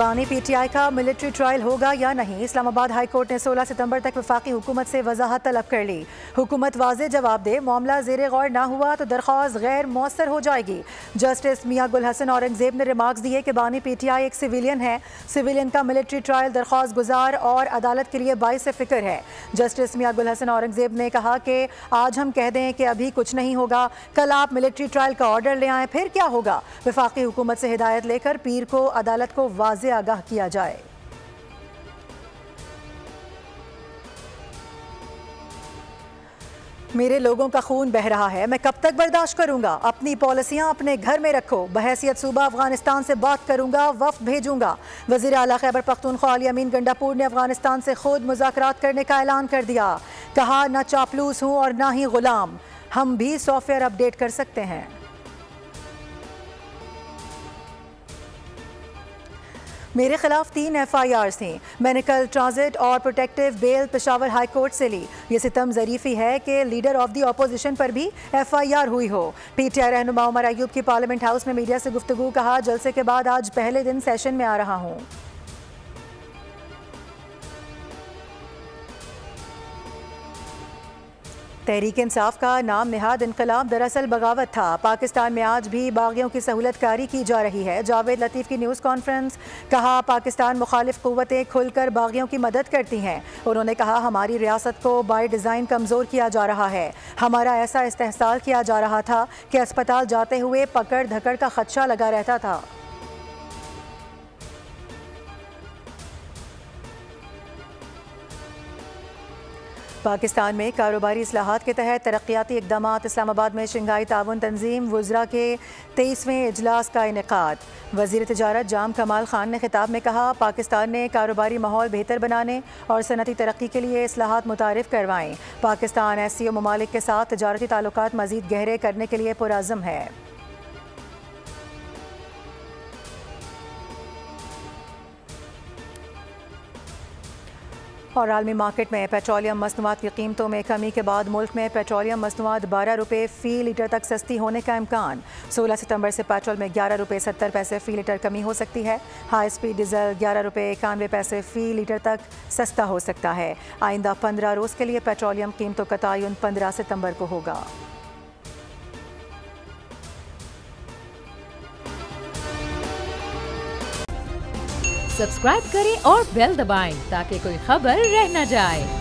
बानी पीटीआई का military trial होगा या नहीं, इस्लामाबाद हाई कोर्ट ने 16 सितंबर तक वफाकी हुकूमत से वजाहत तलब कर ली। हुकूमत वाज़े जवाब दे, मामला ज़ेरे गौर ना हुआ तो दरख्वास्त गैर मौसर हो जाएगी। जस्टिस मियां गुल हसन औरंगजेब ने रिमार्क्स दिए कि बानी पीटीआई एक सिविलियन है, सिविलियन का मिलिट्री ट्रायल दरख्वास्त गुजार और अदालत के लिए बाइस फिक्र है। जस्टिस मियां गुल हसन औरंगजेब ने कहा कि आज हम कह दें कि अभी कुछ नहीं होगा, कल आप मिलिट्री ट्रायल का ऑर्डर ले आएँ, फिर क्या होगा। वफाकी हुकूमत से हिदायत लेकर पीर को अदालत को वाज़े आगाह किया जाए। मेरे लोगों का खून बह रहा है, मैं कब तक बर्दाश्त करूंगा। अपनी पॉलिसियां अपने घर में रखो, बहैसियत सूबा अफगानिस्तान से बात करूंगा, वफ्द भेजूंगा। वज़ीर आला खैबर पख्तूनख्वा अली अमीन गंडापुर ने अफगानिस्तान से खुद मुज़ाकरात करने का ऐलान कर दिया। कहा, न चापलूस हूं और न ही गुलाम, हम भी सॉफ्टवेयर अपडेट कर सकते हैं। मेरे खिलाफ 3 FIRs थी, मैंने कल ट्रांजिट और protective bail Peshawar high court से ली। ये सितम ज़रीफ़ी है कि लीडर ऑफ दी अपोजिशन पर भी FIR हुई हो। PTI रहनुमा उमर अयूब की पार्लियामेंट हाउस में मीडिया से गुफ्तगू। कहा, जलसे के बाद आज पहले दिन सेशन में आ रहा हूँ। तहरीक इंसाफ का नाम निहाद इनकलाब दरअसल बगावत था। पाकिस्तान में आज भी बागियों की सहूलत कारी की जा रही है। जावेद लतीफ़ की न्यूज़ कॉन्फ्रेंस। कहा, पाकिस्तान मुखालिफ क़ुव्वतें खुलकर बागियों की मदद करती हैं। उन्होंने कहा, हमारी रियासत को बाय डिज़ाइन कमज़ोर किया जा रहा है। हमारा ऐसा इस्तेहसाल किया जा रहा था कि अस्पताल जाते हुए पकड़ धकड़ का खदशा लगा रहता था। पाकिस्तान में कारोबारी इस्लाहात के तहत तरक्याती इक़दामात। इस्लामाबाद में शंघाई ताउन तंजीम वुज़रा के 23वें इजलास का इनेकाद। वज़ीर तिजारत जाम कमाल खान ने खिताब में कहा, पाकिस्तान ने कारोबारी माहौल बेहतर बनाने और सनती तरक्की के लिए इस्लाहात मुतारिफ करवाएं। पाकिस्तान SCO ममालिक के साथ तिजारती ताल्लुकात मज़ीद गहरे करने के लिए पुरअज़्म है। और आलमी मार्केट में पेट्रोलियम मसनूआत की कीमतों में कमी के बाद मुल्क में पेट्रोलियम मसनूआत 12 रुपये फ़ी लीटर तक सस्ती होने का इम्कान। 16 सितंबर से पेट्रोल में 11 रुपये 70 पैसे फ़ी लीटर कमी हो सकती है। हाई स्पीड डीजल 11 रुपये 91 पैसे फ़ी लीटर तक सस्ता हो सकता है। आइंदा 15 रोज़ के लिए पेट्रोलियम कीमतों का तयन 15 सितंबर को होगा। सब्सक्राइब करें और बेल दबाएं ताकि कोई खबर रह न जाए।